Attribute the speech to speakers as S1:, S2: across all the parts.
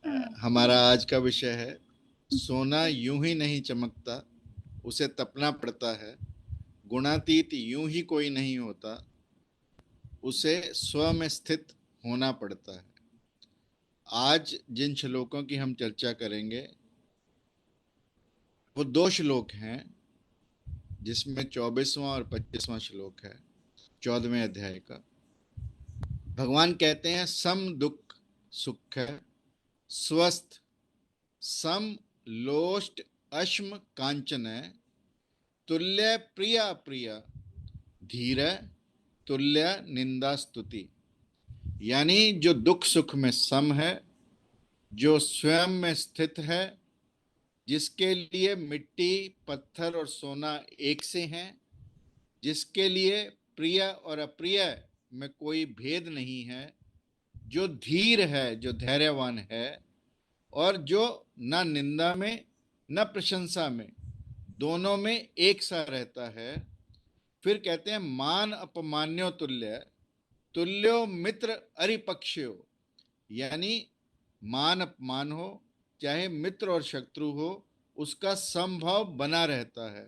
S1: हमारा आज का विषय है, सोना यूं ही नहीं चमकता, उसे तपना पड़ता है। गुणातीत यूं ही कोई नहीं होता, उसे स्व में स्थित होना पड़ता है। आज जिन श्लोकों की हम चर्चा करेंगे वो दो श्लोक हैं, जिसमें 24वां और 25वां श्लोक है 14वें अध्याय का। भगवान कहते हैं, सम दुख सुख है, स्वस्थ सम लोष्ट अश्म कांचन, तुल्य प्रिय प्रिय धीर तुल्य निंदा स्तुति। यानी जो दुख सुख में सम है, जो स्वयं में स्थित है, जिसके लिए मिट्टी पत्थर और सोना एक से हैं, जिसके लिए प्रिय और अप्रिय में कोई भेद नहीं है, जो धीर है, जो धैर्यवान है, और जो न निंदा में न प्रशंसा में, दोनों में एक सा रहता है। फिर कहते हैं, मान अपमान्यो तुल्य तुल्यो मित्र अरिपक्षयो। यानी मान अपमान हो, चाहे मित्र और शत्रु हो, उसका समभाव बना रहता है।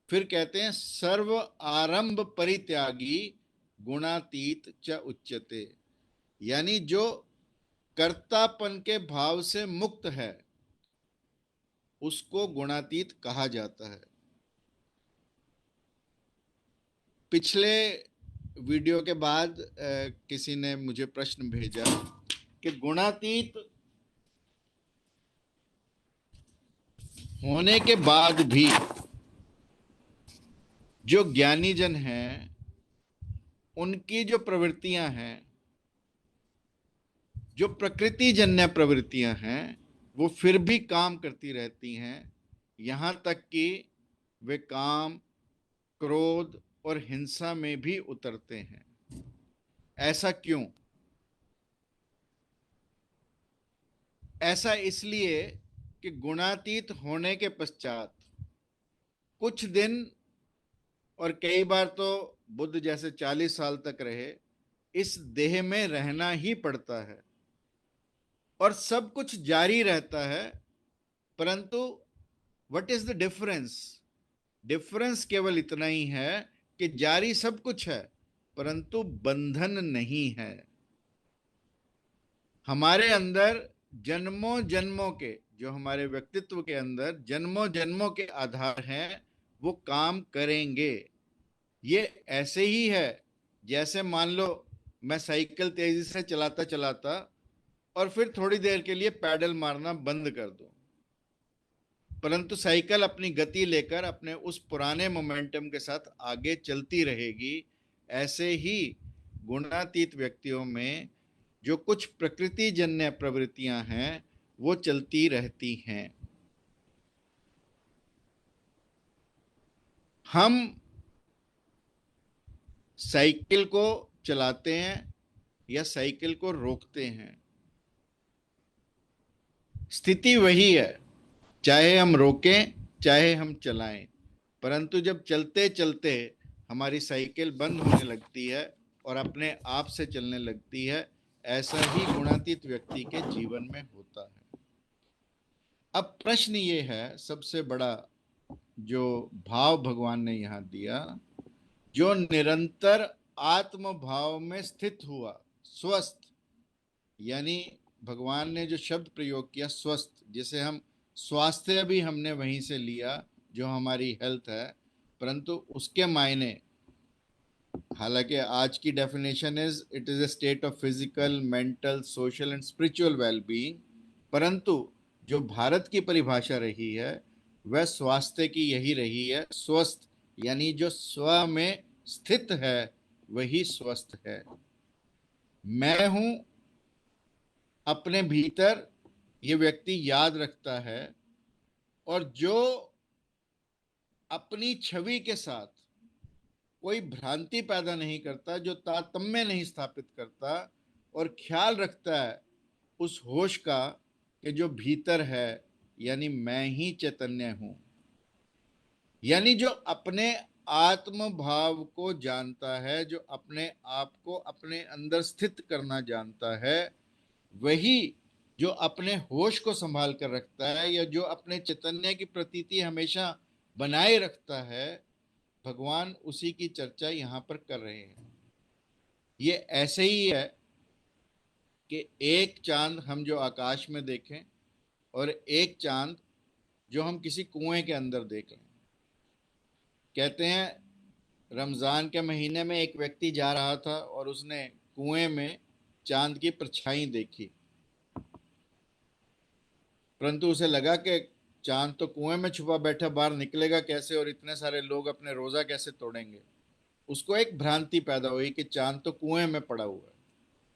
S1: फिर कहते हैं, सर्व आरंभ परित्यागी गुणातीत च उच्यते। यानी जो कर्तापन के भाव से मुक्त है, उसको गुणातीत कहा जाता है। पिछले वीडियो के बाद किसी ने मुझे प्रश्न भेजा कि गुणातीत होने के बाद भी जो ज्ञानी जन हैं, उनकी जो प्रवृत्तियां हैं, जो प्रकृति जन्य प्रवृत्तियां हैं, वो फिर भी काम करती रहती हैं, यहां तक कि वे काम, क्रोध और हिंसा में भी उतरते हैं। ऐसा क्यों? ऐसा इसलिए कि गुणातीत होने के पश्चात कुछ दिन, और कई बार तो बुद्ध जैसे 40 साल तक रहे, इस देह में रहना ही पड़ता है और सब कुछ जारी रहता है। परंतु what is the difference? Difference केवल इतना ही है कि जारी सब कुछ है, परंतु बंधन नहीं है। हमारे अंदर जन्मों जन्मों के, जो हमारे व्यक्तित्व के अंदर जन्मों जन्मों के आधार हैं, वो काम करेंगे। ये ऐसे ही है जैसे मान लो मैं साइकिल तेजी से चलाता चलाता और फिर थोड़ी देर के लिए पैडल मारना बंद कर दूं, परंतु साइकिल अपनी गति लेकर अपने उस पुराने मोमेंटम के साथ आगे चलती रहेगी। ऐसे ही गुणातीत व्यक्तियों में जो कुछ प्रकृति जन्य प्रवृत्तियां हैं, वो चलती रहती हैं। हम साइकिल को चलाते हैं या साइकिल को रोकते हैं, स्थिति वही है, चाहे हम रोकें चाहे हम चलाएं। परंतु जब चलते चलते हमारी साइकिल बंद होने लगती है और अपने आप से चलने लगती है, ऐसा ही गुणातीत व्यक्ति के जीवन में होता है। अब प्रश्न ये है, सबसे बड़ा जो भाव भगवान ने यहां दिया, जो निरंतर आत्म भाव में स्थित हुआ, स्वस्थ। यानी भगवान ने जो शब्द प्रयोग किया स्वस्थ, जिसे हम स्वास्थ्य भी हमने वहीं से लिया, जो हमारी हेल्थ है, परंतु उसके मायने, हालांकि आज की definition it is a state of physical, mental, social and spiritual wellbeing, परंतु जो भारत की परिभाषा रही है वह स्वास्थ्य की यही रही है, स्वस्थ। यानी जो स्व में स्थित है वही स्वस्थ है। मैं हूं अपने भीतर, ये व्यक्ति याद रखता है, और जो अपनी छवि के साथ कोई भ्रांति पैदा नहीं करता, जो तारतम्य नहीं स्थापित करता, और ख्याल रखता है उस होश का कि जो भीतर है, यानी मैं ही चैतन्य हूं। यानी जो अपने आत्म भाव को जानता है, जो अपने आप को अपने अंदर स्थित करना जानता है, वही जो अपने होश को संभाल कर रखता है या जो अपने चैतन्य की प्रतीति हमेशा बनाए रखता है, भगवान उसी की चर्चा यहाँ पर कर रहे हैं। ये ऐसे ही है कि एक चांद हम जो आकाश में देखें और एक चांद जो हम किसी कुएं के अंदर देख लें। कहते हैं रमजान के महीने में एक व्यक्ति जा रहा था और उसने कुएं में चांद की परछाई देखी, परंतु उसे लगा कि चांद तो कुएं में छुपा बैठा, बाहर निकलेगा कैसे और इतने सारे लोग अपने रोजा कैसे तोड़ेंगे। उसको एक भ्रांति पैदा हुई कि चांद तो कुएं में पड़ा हुआ है।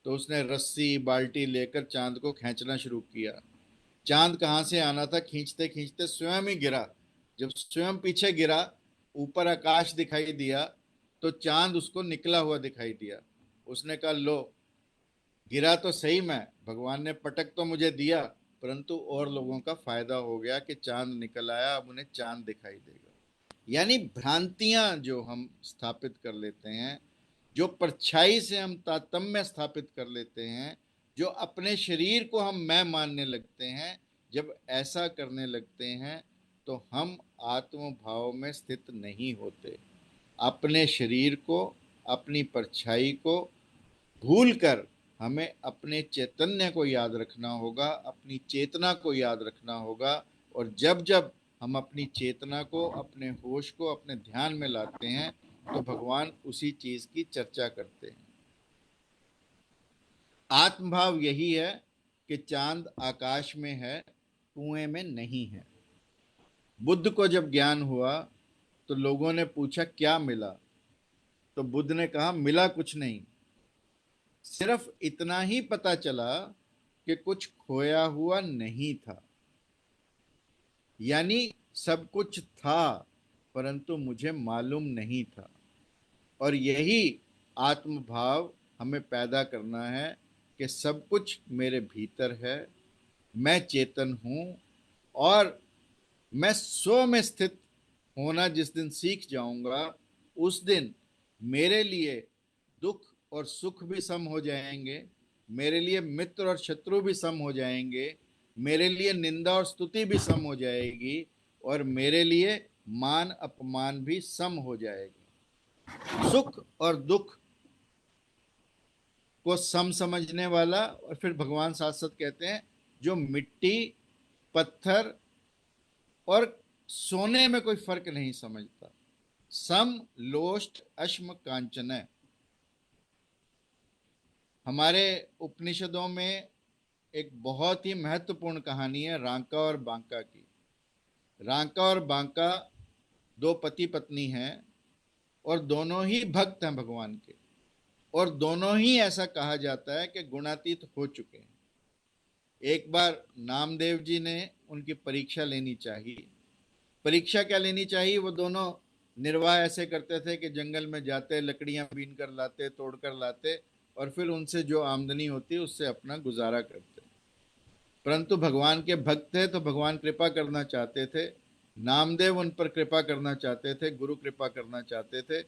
S1: तो उसने रस्सी बाल्टी लेकर चांद को खींचना शुरू किया। चांद कहाँ से आना था, खींचते खींचते स्वयं ही गिरा। जब स्वयं पीछे गिरा, ऊपर आकाश दिखाई दिया तो चांद उसको निकला हुआ दिखाई दिया। उसने कहा, लो, गिरा तो सही मैं, भगवान ने पटक तो मुझे दिया, परंतु और लोगों का फायदा हो गया कि चांद निकल आया, अब उन्हें चांद दिखाई देगा। यानी भ्रांतियां जो हम स्थापित कर लेते हैं, जो परछाई से हम तारतम्य स्थापित कर लेते हैं, जो अपने शरीर को हम मैं मानने लगते हैं, जब ऐसा करने लगते हैं तो हम आत्म भाव में स्थित नहीं होते। अपने शरीर को, अपनी परछाई को भूलकर हमें अपने चैतन्य को याद रखना होगा, अपनी चेतना को याद रखना होगा। और जब जब हम अपनी चेतना को, अपने होश को अपने ध्यान में लाते हैं तो भगवान उसी चीज की चर्चा करते हैं। आत्मभाव यही है कि चांद आकाश में है, कुएं में नहीं है। बुद्ध को जब ज्ञान हुआ तो लोगों ने पूछा क्या मिला, तो बुद्ध ने कहा मिला कुछ नहीं, सिर्फ इतना ही पता चला कि कुछ खोया हुआ नहीं था। यानी सब कुछ था परंतु मुझे मालूम नहीं था। और यही आत्मभाव हमें पैदा करना है कि सब कुछ मेरे भीतर है, मैं चेतन हूं। और मैं स्व में स्थित होना जिस दिन सीख जाऊंगा, उस दिन मेरे लिए दुख और सुख भी सम हो जाएंगे, मेरे लिए मित्र और शत्रु भी सम हो जाएंगे, मेरे लिए निंदा और स्तुति भी सम हो जाएगी, और मेरे लिए मान अपमान भी सम हो जाएगी। सुख और दुख को सम समझने वाला, और फिर भगवान साथ साथ कहते हैं जो मिट्टी, पत्थर और सोने में कोई फर्क नहीं समझता, सम लोष्ट अश्म कांचन है। हमारे उपनिषदों में एक बहुत ही महत्वपूर्ण कहानी है रांका और बांका की। रांका और बांका दो पति पत्नी हैं और दोनों ही भक्त हैं भगवान के, और दोनों ही ऐसा कहा जाता है कि गुणातीत हो चुके हैं। एक बार नामदेव जी ने उनकी परीक्षा लेनी चाहिए। परीक्षा क्या लेनी चाहिए, वो दोनों निर्वाह ऐसे करते थे कि जंगल में जाते, लकड़ियां बीन कर लाते, तोड़ कर लाते, और फिर उनसे जो आमदनी होती उससे अपना गुजारा करते। परंतु भगवान के भक्त थे तो भगवान कृपा करना चाहते थे, नामदेव उन पर कृपा करना चाहते थे, गुरु कृपा करना चाहते थे,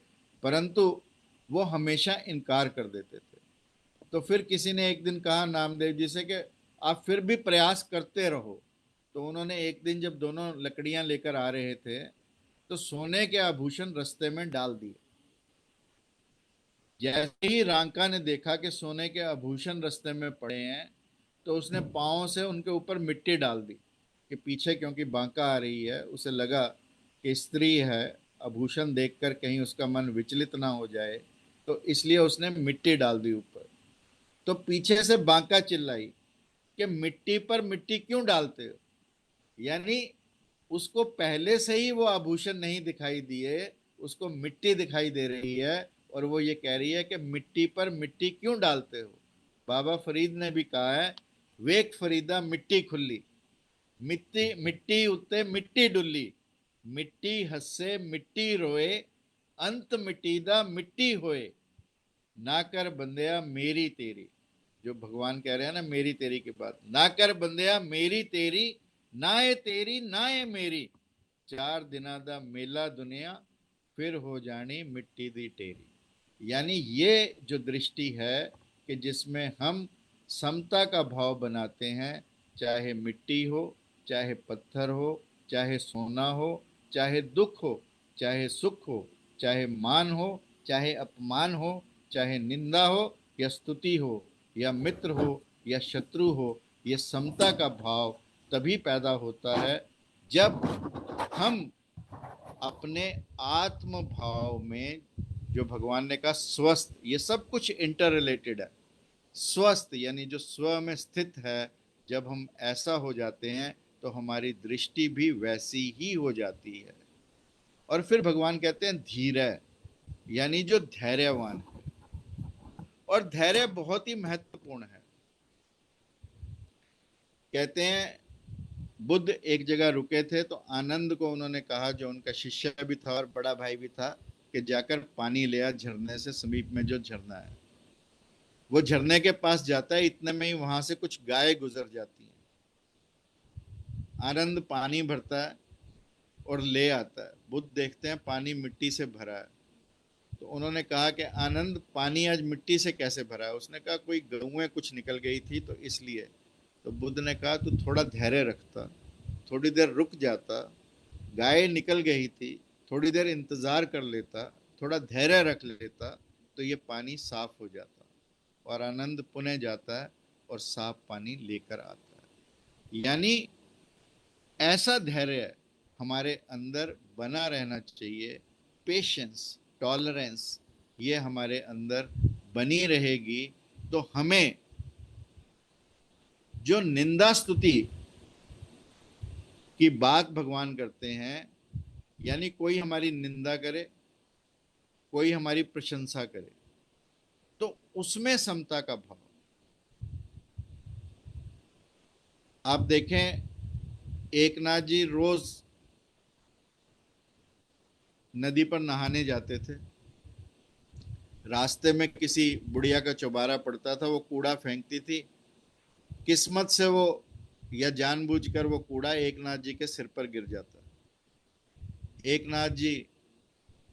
S1: परंतु वो हमेशा इनकार कर देते थे। तो फिर किसी ने एक दिन कहा नामदेव जी से कि आप फिर भी प्रयास करते रहो। तो उन्होंने एक दिन जब दोनों लकड़ियां लेकर आ रहे थे तो सोने के आभूषण रास्ते में डाल दिए। जैसे ही रांका ने देखा कि सोने के आभूषण रास्ते में पड़े हैं तो उसने पांव से उनके ऊपर मिट्टी डाल दी कि पीछे, क्योंकि बांका आ रही है, उसे लगा कि स्त्री है, आभूषण देखकर कहीं उसका मन विचलित ना हो जाए, तो इसलिए उसने मिट्टी डाल दी ऊपर। तो पीछे से बांका चिल्लाई कि मिट्टी पर मिट्टी क्यों डालते हो। यानी उसको पहले से ही वो आभूषण नहीं दिखाई दिए, उसको मिट्टी दिखाई दे रही है, और वो ये कह रही है कि मिट्टी पर मिट्टी क्यों डालते हो। बाबा फरीद ने भी कहा है, वेक फरीदा मिट्टी खुली, मिट्टी मिट्टी उत्ते मिट्टी डुल्ली, मिट्टी हंसे मिट्टी रोए, अंत मिटीदा मिट्टी होए, ना कर बंदया मेरी तेरी। जो भगवान कह रहे हैं ना मेरी तेरी की बात, ना कर बंदया मेरी तेरी, ना ये तेरी ना ये मेरी, चार दिना दा मेला दुनिया, फिर हो जानी मिट्टी दी टेरी। यानी ये जो दृष्टि है कि जिसमें हम समता का भाव बनाते हैं, चाहे मिट्टी हो, चाहे पत्थर हो, चाहे सोना हो, चाहे दुख हो, चाहे सुख हो, चाहे मान हो, चाहे अपमान हो, चाहे निंदा हो या स्तुति हो, या मित्र हो या शत्रु हो, ये समता का भाव तभी पैदा होता है जब हम अपने आत्म भाव में, जो भगवान ने कहा स्वस्थ, ये सब कुछ इंटर रिलेटेड है। स्वस्थ यानी जो स्व में स्थित है, जब हम ऐसा हो जाते हैं तो हमारी दृष्टि भी वैसी ही हो जाती है। और फिर भगवान कहते हैं धीरय, यानी जो धैर्यवान है। और धैर्य बहुत ही महत्वपूर्ण है। कहते हैं बुद्ध एक जगह रुके थे तो आनंद को उन्होंने कहा, जो उनका शिष्य भी था और बड़ा भाई भी था, कि जाकर पानी ले आ झरने से, समीप में जो झरना है। वो झरने के पास जाता है, इतने में ही वहां से कुछ गाय गुजर जाती हैं। आनंद पानी भरता है और ले आता है। बुद्ध देखते हैं पानी मिट्टी से भरा है। तो उन्होंने कहा कि आनंद, पानी आज मिट्टी से कैसे भरा है? उसने कहा कोई गऊएं कुछ निकल गई थी तो इसलिए। तो बुद्ध ने कहा तू थोड़ा धैर्य रखता, थोड़ी देर रुक जाता, गाय निकल गई थी, थोड़ी देर इंतजार कर लेता, थोड़ा धैर्य रख लेता, तो ये पानी साफ हो जाता। और आनंद पुनः जाता है और साफ पानी लेकर आता है। यानी ऐसा धैर्य हमारे अंदर बना रहना चाहिए। पेशेंस, टॉलरेंस, ये हमारे अंदर बनी रहेगी तो हमें जो निंदा स्तुति की बात भगवान करते हैं, यानी कोई हमारी निंदा करे, कोई हमारी प्रशंसा करे, तो उसमें समता का भाव। आप देखें, एकनाथ जी रोज नदी पर नहाने जाते थे। रास्ते में किसी बुढ़िया का चौबारा पड़ता था, वो कूड़ा फेंकती थी। किस्मत से वो, या जानबूझकर वो कूड़ा एकनाथ जी के सिर पर गिर जाता। एकनाथ जी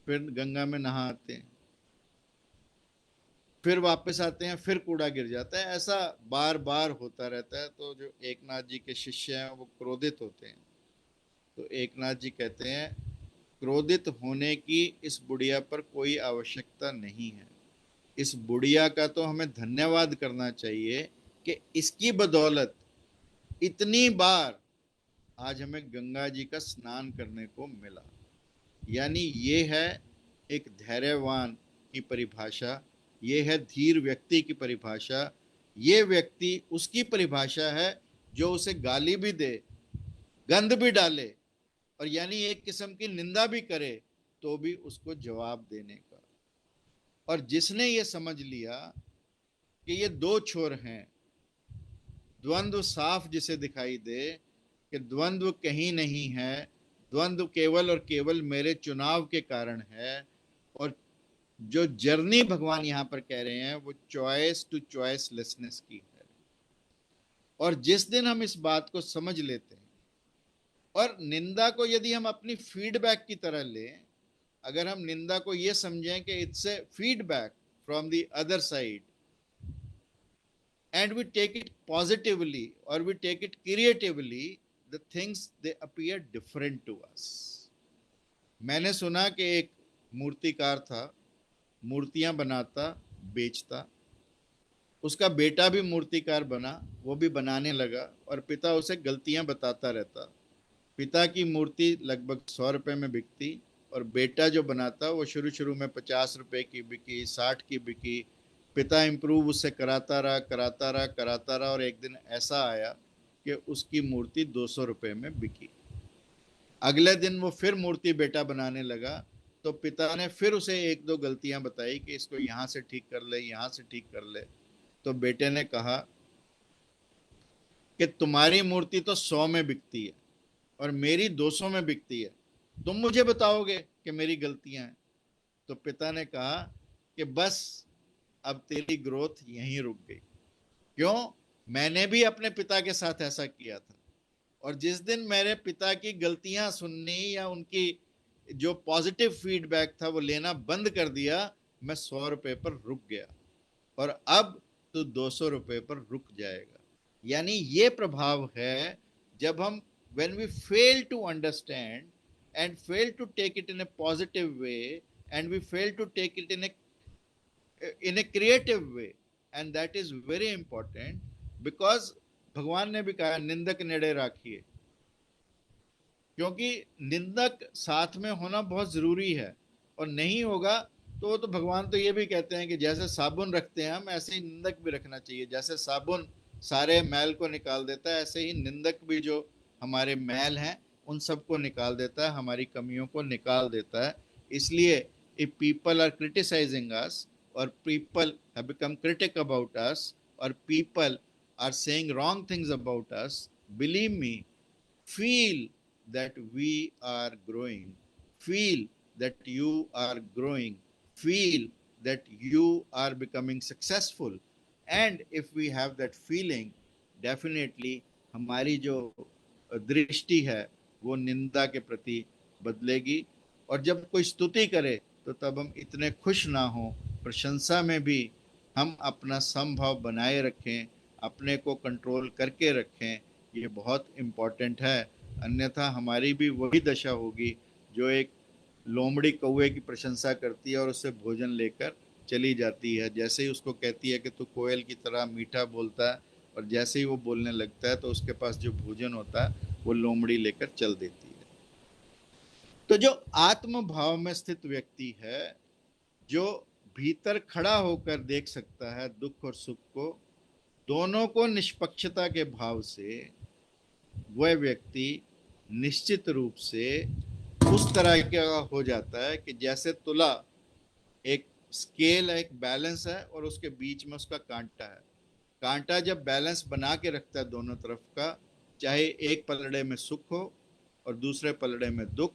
S1: फिर गंगा में नहा आते हैं, फिर वापस आते हैं, फिर कूड़ा गिर जाता है। ऐसा बार बार होता रहता है। तो जो एकनाथ जी के शिष्य हैं वो क्रोधित होते हैं। तो एकनाथ जी कहते हैं क्रोधित होने की इस बुढ़िया पर कोई आवश्यकता नहीं है। इस बुढ़िया का तो हमें धन्यवाद करना चाहिए कि इसकी बदौलत इतनी बार आज हमें गंगा जी का स्नान करने को मिला। यानी ये है एक धैर्यवान की परिभाषा, ये है धीर व्यक्ति की परिभाषा। ये व्यक्ति, उसकी परिभाषा है जो उसे गाली भी दे, गंध भी डाले, और यानी एक किस्म की निंदा भी करे, तो भी उसको जवाब देने का। और जिसने ये समझ लिया कि ये दो छोर हैं, द्वंद्व साफ जिसे दिखाई दे कि द्वंद्व कहीं नहीं है, द्वंद्व केवल और केवल मेरे चुनाव के कारण है, और जो जर्नी भगवान यहां पर कह रहे हैं वो चॉइस टू चॉइसलेसनेस की है। और जिस दिन हम इस बात को समझ लेते हैं, और निंदा को यदि हम अपनी फीडबैक की तरह लें, अगर हम निंदा को ये समझें कि it's a feedback from the other side, and we take it positively or we take it creatively, the things they appear different to us. मैंने सुना कि एक मूर्तिकार था, मूर्तियां बनाता, बेचता। उसका बेटा भी मूर्तिकार बना, वो भी बनाने लगा, और पिता उसे गलतियां बताता रहता। पिता की मूर्ति लगभग 100 रुपए में बिकती, और बेटा जो बनाता वो शुरू शुरू में 50 रुपए की बिकी, 60 की बिकी। पिता इम्प्रूव उससे कराता रहा, कराता रहा, कराता रहा, और एक दिन ऐसा आया कि उसकी मूर्ति 200 रुपए में बिकी। अगले दिन वो फिर मूर्ति बेटा बनाने लगा, तो पिता ने फिर उसे एक दो गलतियां बताई कि इसको यहाँ से ठीक कर ले, यहाँ से ठीक कर ले। तो बेटे ने कहा कि तुम्हारी मूर्ति तो 100 में बिकती है और मेरी 200 में बिकती है, तुम मुझे बताओगे कि मेरी गलतियां हैं? तो पिता ने कहा कि बस अब तेरी ग्रोथ यहीं रुक गई। क्यों? मैंने भी अपने पिता के साथ ऐसा किया था, और जिस दिन मेरे पिता की गलतियां सुननी या उनकी जो पॉजिटिव फीडबैक था वो लेना बंद कर दिया, मैं 100 रुपए पर रुक गया, और अब तो 200 रुपए पर रुक जाएगा। यानी ये प्रभाव है जब हम when we fail to understand and fail to take it in a positive way and we fail to take it in a creative way, and that is very important because भगवान ने भी कहा निंदक नेड़े राखिए, क्योंकि निंदक साथ में होना बहुत जरूरी है, और नहीं होगा तो भगवान तो ये भी कहते हैं कि जैसे साबुन रखते हैं हम, ऐसे ही निंदक भी रखना चाहिए। जैसे साबुन सारे मैल को निकाल देता है, ऐसे ही निंदक भी जो हमारे मैल हैं उन सबको निकाल देता है, हमारी कमियों को निकाल देता है। इसलिए if people are criticising us और people have become critic about us और people are saying wrong things about us, believe me, feel that we are growing, feel that you are growing, feel that you are becoming successful, and if we have that feeling, definitely हमारी जो दृष्टि है वो निंदा के प्रति बदलेगी। और जब कोई स्तुति करे तो तब हम इतने खुश ना हो, प्रशंसा में भी हम अपना समभाव बनाए रखें, अपने को कंट्रोल करके रखें, ये बहुत इम्पोर्टेंट है। अन्यथा हमारी भी वही दशा होगी जो एक लोमड़ी कौवे की प्रशंसा करती है और उससे भोजन लेकर चली जाती है। जैसे ही उसको कहती है कि तू कोयल की तरह मीठा बोलता है, और जैसे ही वो बोलने लगता है तो उसके पास जो भोजन होता है वो लोमड़ी लेकर चल देती है। तो जो आत्म भाव में स्थित व्यक्ति है, जो भीतर खड़ा होकर देख सकता है दुख और सुख को, दोनों को निष्पक्षता के भाव से, वह व्यक्ति निश्चित रूप से उस तरह का हो जाता है कि जैसे तुला एक स्केल है, एक बैलेंस है, और उसके बीच में उसका कांटा है। कांटा जब बैलेंस बना के रखता है दोनों तरफ का, चाहे एक पलड़े में सुख हो और दूसरे पलड़े में दुख,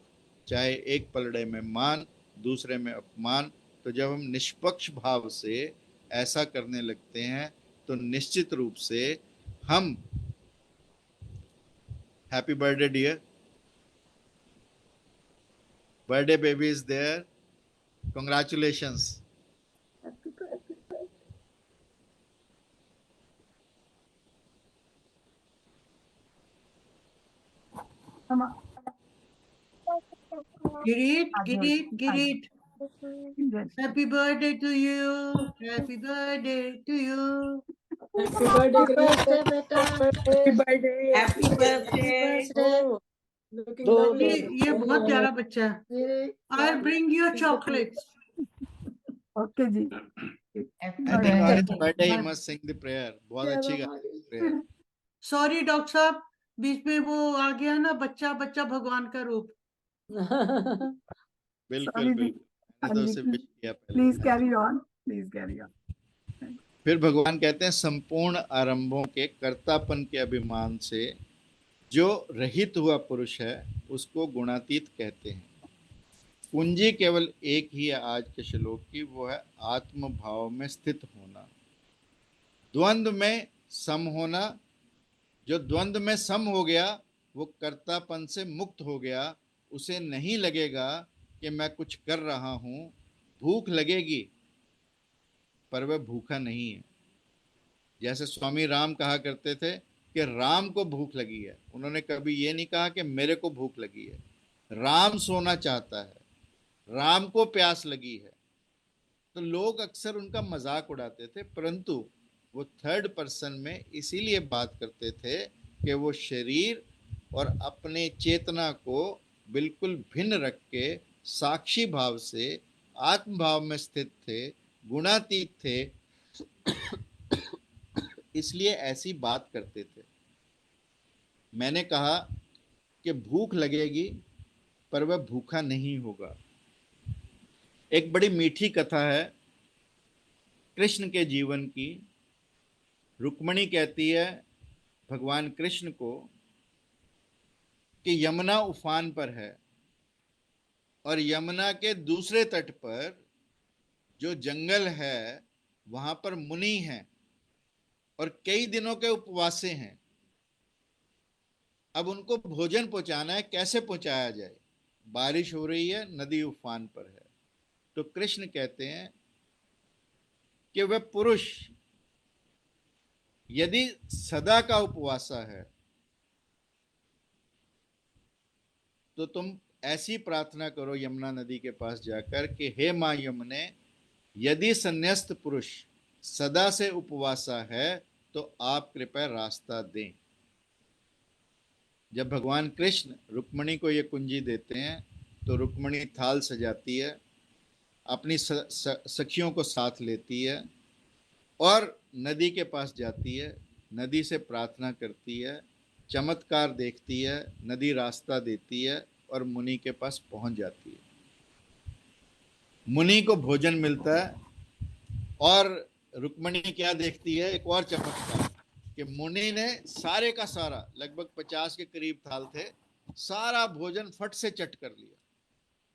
S1: चाहे एक पलड़े में मान दूसरे में अपमान, तो जब हम निष्पक्ष भाव से ऐसा करने लगते हैं तो निश्चित रूप से हम, happy birthday dear, birthday baby is there, congratulations.
S2: Girit. Happy birthday to you. Happy birthday to you.
S3: Happy birthday, Girit.
S4: Happy birthday.
S3: Happy birthday.
S4: Oh,
S3: Looking
S4: दो
S3: lovely.
S2: ये बहुत प्यारा बच्चा है. I'll bring you chocolates.
S4: Okay ji.
S1: I think on his birthday he must sing the prayer. बहुत अच्छी prayer.
S2: Sorry doctor साहब, बीच में वो आ गया ना, बच्चा बच्चा भगवान का रूप.
S1: बिल्कुल बिल्कुल, मैंने तो उसे विश किया पहले.
S4: Please carry on, please carry on.
S1: फिर भगवान कहते हैं संपूर्ण आरंभों के कर्तापन के अभिमान से जो रहित हुआ पुरुष है उसको गुणातीत कहते हैं। कुंजी केवल एक ही है आज के श्लोक की, वो है आत्म भाव में स्थित होना, द्वंद्व में सम होना। जो द्वंद्व में सम हो गया वो कर्तापन से मुक्त हो गया, उसे नहीं लगेगा कि मैं कुछ कर रहा हूं। भूख लगेगी पर वह भूखा नहीं है। जैसे स्वामी राम कहा करते थे कि राम को भूख लगी है, उन्होंने कभी ये नहीं कहा कि मेरे को भूख लगी है। राम सोना चाहता है, राम को प्यास लगी है। तो लोग अक्सर उनका मजाक उड़ाते थे, परंतु वो थर्ड पर्सन में इसीलिए बात करते थे कि वो शरीर और अपने चेतना को बिल्कुल भिन्न रख के साक्षी भाव से आत्म भाव में स्थित थे, गुणातीत थे, इसलिए ऐसी बात करते थे। मैंने कहा कि भूख लगेगी पर वह भूखा नहीं होगा। एक बड़ी मीठी कथा है कृष्ण के जीवन की। रुक्मणी कहती है भगवान कृष्ण को कि यमुना उफान पर है और यमुना के दूसरे तट पर जो जंगल है वहां पर मुनि हैं और कई दिनों के उपवासे हैं। अब उनको भोजन पहुंचाना है, कैसे पहुंचाया जाए? बारिश हो रही है, नदी उफान पर है। तो कृष्ण कहते हैं कि वह पुरुष यदि सदा का उपवासा है तो तुम ऐसी प्रार्थना करो यमुना नदी के पास जाकर कि हे मां यमुने, यदि संन्यस्त पुरुष सदा से उपवासा है तो आप कृपया रास्ता दें। जब भगवान कृष्ण रुक्मणी को ये कुंजी देते हैं तो रुक्मणी थाल सजाती है, अपनी सखियों को साथ लेती है और नदी के पास जाती है, नदी से प्रार्थना करती है, चमत्कार देखती है, नदी रास्ता देती है और मुनि के पास पहुंच जाती है। मुनि को भोजन मिलता है और रुक्मणी क्या देखती है, एक और चमत्कार कि मुनि ने सारे का सारा, लगभग 50 के करीब थाल थे, सारा भोजन फट से चट कर लिया।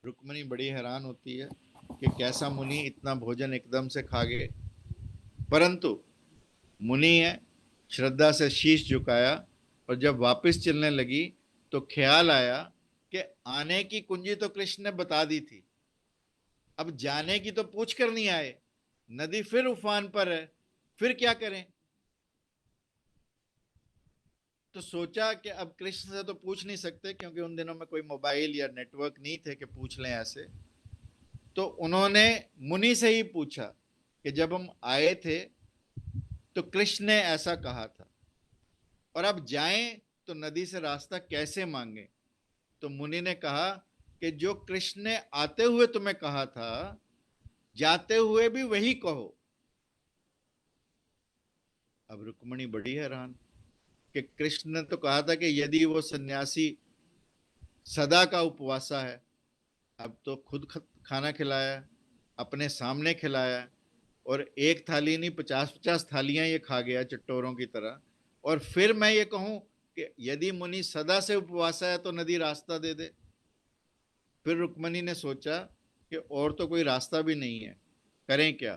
S1: रुक्मणी बड़ी हैरान होती है कि कैसा मुनि इतना भोजन एकदम से खा गए, परंतु मुनि है, श्रद्धा से शीश झुकाया और जब वापस चलने लगी तो ख्याल आया कि आने की कुंजी तो कृष्ण ने बता दी थी, अब जाने की तो पूछ कर नहीं आए, नदी फिर उफान पर है, फिर क्या करें। तो सोचा कि अब कृष्ण से तो पूछ नहीं सकते क्योंकि उन दिनों में कोई मोबाइल या नेटवर्क नहीं थे कि पूछ लें ऐसे। तो उन्होंने मुनि से ही पूछा कि जब हम आए थे तो कृष्ण ने ऐसा कहा था और अब जाएं तो नदी से रास्ता कैसे मांगे। तो मुनि ने कहा कि जो कृष्ण ने आते हुए तुम्हें कहा था, जाते हुए भी वही कहो। अब रुक्मणी बड़ी हैरान कि कृष्ण ने तो कहा था कि यदि वो सन्यासी सदा का उपवासा है, अब तो खुद खाना खिलाया, अपने सामने खिलाया और एक थाली नहीं 50-50 थालियां ये खा गया चट्टोरों की तरह, और फिर मैं ये कहूं कि यदि मुनि सदा से उपवासा है तो नदी रास्ता दे दे। फिर रुक्मणी ने सोचा कि और तो कोई रास्ता भी नहीं है, करें क्या।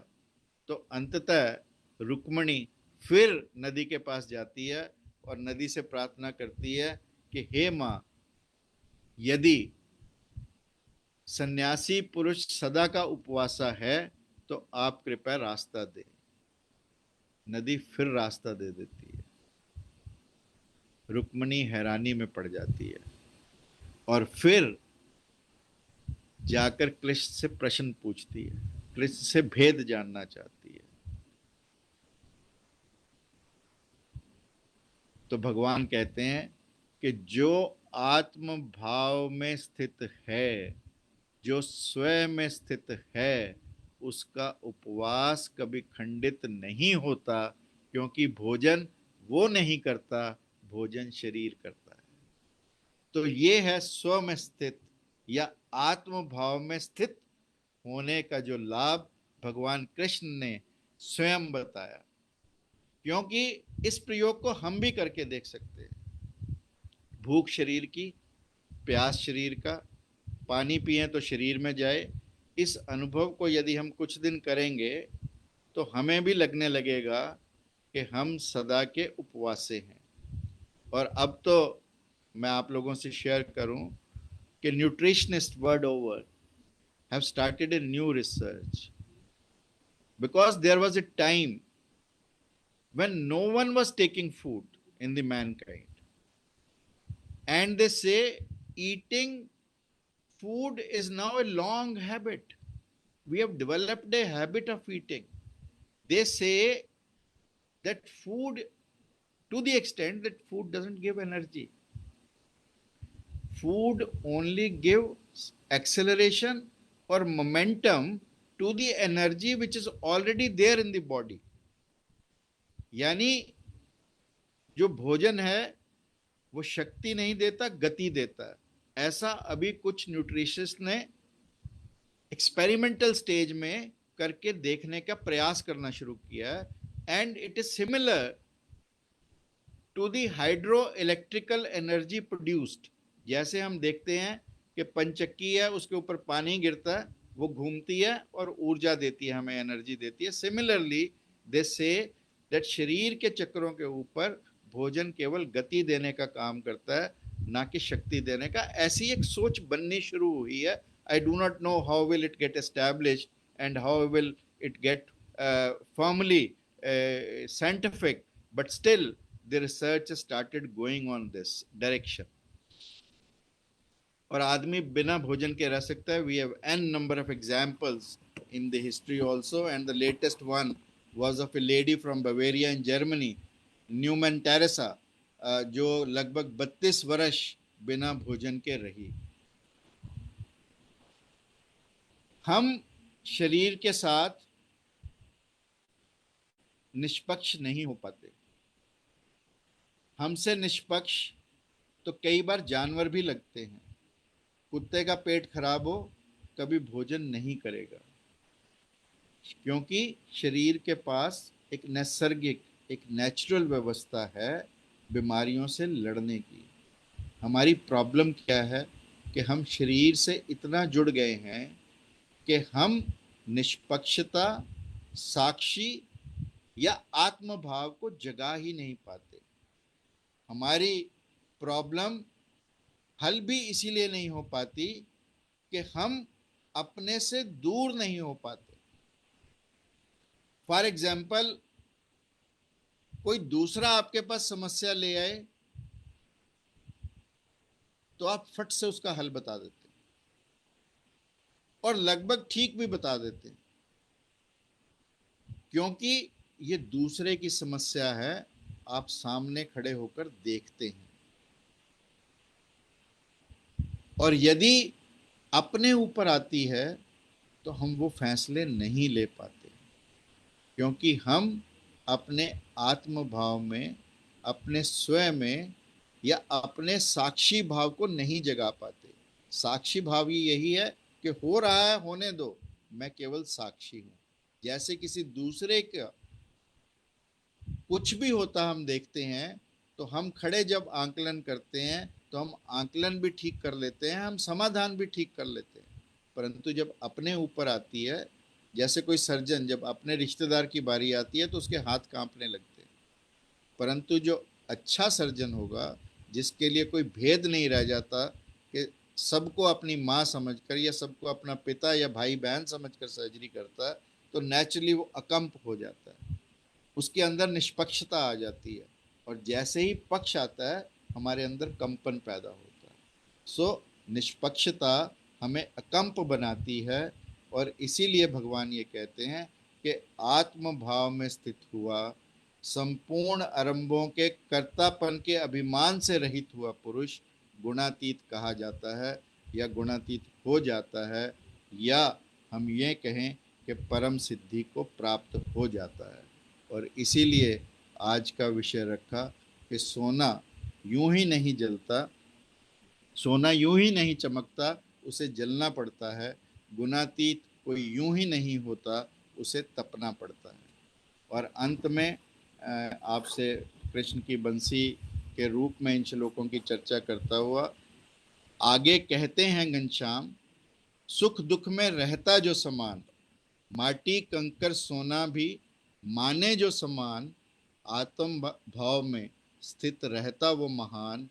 S1: तो अंततः रुक्मणी फिर नदी के पास जाती है और नदी से प्रार्थना करती है कि हे मां, यदि सन्यासी पुरुष सदा का उपवासा है तो आप कृपया रास्ता दे। नदी फिर रास्ता दे देती है। रुक्मणी हैरानी में पड़ जाती है और फिर जाकर कृष्ण से प्रश्न पूछती है, कृष्ण से भेद जानना चाहती है। तो भगवान कहते हैं कि जो आत्म भाव में स्थित है, जो स्वयं में स्थित है, उसका उपवास कभी खंडित नहीं होता, क्योंकि भोजन वो नहीं करता, भोजन शरीर करता है। तो ये है स्व में स्थित या आत्म भाव में स्थित होने का जो लाभ भगवान कृष्ण ने स्वयं बताया। क्योंकि इस प्रयोग को हम भी करके देख सकते हैं। भूख शरीर की, प्यास शरीर का, पानी पिए तो शरीर में जाए, इस अनुभव को यदि हम कुछ दिन करेंगे तो हमें भी लगने लगेगा कि हम सदा के उपवासे हैं। और अब तो मैं आप लोगों से शेयर करूं कि nutritionist world over have started a new research, because there was a time when no one was taking food in the mankind, and they say eating food is now a long habit. We have developed a habit of eating. They say that food, to the extent that food doesn't give energy, food only gives acceleration or momentum to the energy which is already there in the body. यानी जो भोजन है वो शक्ति नहीं देता, गति देता है। ऐसा अभी कुछ न्यूट्रिशनिस्ट ने एक्सपेरिमेंटल स्टेज में करके देखने का प्रयास करना शुरू किया है, and it is similar to the hydro electrical energy produced. जैसे हम देखते हैं कि पंचक्की है, उसके ऊपर पानी गिरता है, वो घूमती है और ऊर्जा देती है, हमें एनर्जी देती है। सिमिलरली दे से दैट शरीर के चक्रों के ऊपर भोजन केवल गति देने का काम करता है, ना कि शक्ति देने का। ऐसी एक सोच बननी शुरू हुई है। I do not know how will it get established and how will it get formally scientific, but still the research started going on this direction. और आदमी बिना भोजन के रह सकता है. We have n number of examples in the history also, and the latest one was of a lady from Bavaria in Germany, Neumann Teresa, जो लगभग 32 वर्ष बिना भोजन के रही. हम शरीर के साथ निष्पक्ष नहीं हो पाते. हमसे निष्पक्ष तो कई बार जानवर भी लगते हैं. कुत्ते का पेट खराब हो, कभी भोजन नहीं करेगा, क्योंकि शरीर के पास एक नैसर्गिक, एक नेचुरल व्यवस्था है बीमारियों से लड़ने की. हमारी प्रॉब्लम क्या है कि हम शरीर से इतना जुड़ गए हैं कि हम निष्पक्षता, साक्षी या आत्मभाव को जगा ही नहीं पाते. हमारी प्रॉब्लम हल भी इसीलिए नहीं हो पाती कि हम अपने से दूर नहीं हो पाते. फॉर एग्जाम्पल, कोई दूसरा आपके पास समस्या ले आए तो आप फट से उसका हल बता देते और लगभग ठीक भी बता देते, क्योंकि ये दूसरे की समस्या है, आप सामने खड़े होकर देखते हैं. और यदि अपने ऊपर आती है तो हम वो फैसले नहीं ले पाते, क्योंकि हम अपने आत्म भाव में, अपने स्वयं में या अपने साक्षी भाव को नहीं जगा पाते. साक्षी भाव ही यही है कि हो रहा है, होने दो, मैं केवल साक्षी हूं. जैसे किसी दूसरे का कुछ भी होता हम देखते हैं तो हम खड़े जब आंकलन करते हैं तो हम आंकलन भी ठीक कर लेते हैं, हम समाधान भी ठीक कर लेते हैं. परंतु जब अपने ऊपर आती है, जैसे कोई सर्जन जब अपने रिश्तेदार की बारी आती है तो उसके हाथ कांपने लगते हैं. परंतु जो अच्छा सर्जन होगा, जिसके लिए कोई भेद नहीं रह जाता कि सबको अपनी माँ समझकर या सबको अपना पिता या भाई बहन समझकर सर्जरी करता है, तो नेचुरली वो अकंप हो जाता है, उसके अंदर निष्पक्षता आ जाती है. और जैसे ही पक्ष आता है, हमारे अंदर कंपन पैदा होता है. सो निष्पक्षता हमें अकंप बनाती है, और इसीलिए भगवान ये कहते हैं कि आत्म भाव में स्थित हुआ, संपूर्ण आरंभों के कर्तापन के अभिमान से रहित हुआ पुरुष गुणातीत कहा जाता है, या गुणातीत हो जाता है, या हम ये कहें कि परम सिद्धि को प्राप्त हो जाता है. और इसीलिए आज का विषय रखा कि सोना यूं ही नहीं जलता, सोना यूं ही नहीं चमकता, उसे जलना पड़ता है. गुणातीत कोई यूं ही नहीं होता, उसे तपना पड़ता है. और अंत में आपसे कृष्ण की बंसी के रूप में इन श्लोकों की चर्चा करता हुआ आगे कहते हैं घनश्याम, सुख दुख में रहता जो समान, माटी कंकर सोना भी माने जो समान, आत्म भाव में स्थित रहता वो महान,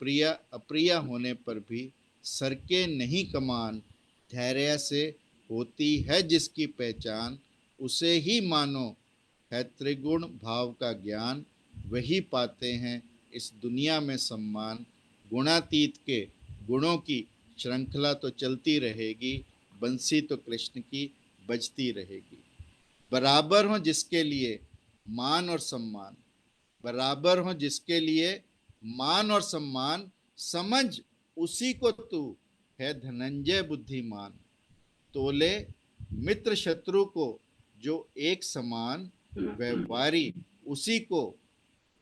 S1: प्रिय अप्रिय होने पर भी सर के नहीं कमान, धैर्य से होती है जिसकी पहचान, उसे ही मानो है त्रिगुण भाव का ज्ञान, वही पाते हैं इस दुनिया में सम्मान. गुणातीत के गुणों की श्रृंखला तो चलती रहेगी, बंसी तो कृष्ण की बजती रहेगी. बराबर हो जिसके लिए मान और सम्मान, बराबर हो जिसके लिए मान और सम्मान, समझ उसी को तू है धनंजय बुद्धिमान. तोले मित्र शत्रु को जो एक समान, व्यवहारी उसी को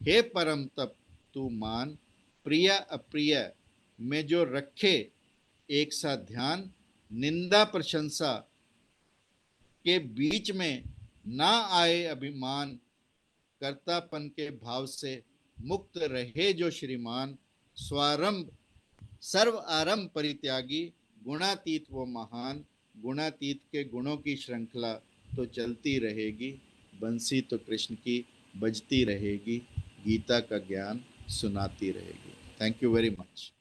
S1: हे परम तप तू मान. प्रिय अप्रिय में जो रखे एक सा ध्यान, निंदा प्रशंसा के बीच में ना आए अभिमान, कर्तापन के भाव से मुक्त रहे जो श्रीमान. स्वारंभ सर्व आरंभ परित्यागी, गुणातीत वो महान. गुणातीत के गुणों की श्रृंखला तो चलती रहेगी, बंसी तो कृष्ण की बजती रहेगी, गीता का ज्ञान सुनाती रहेगी. Thank you very much.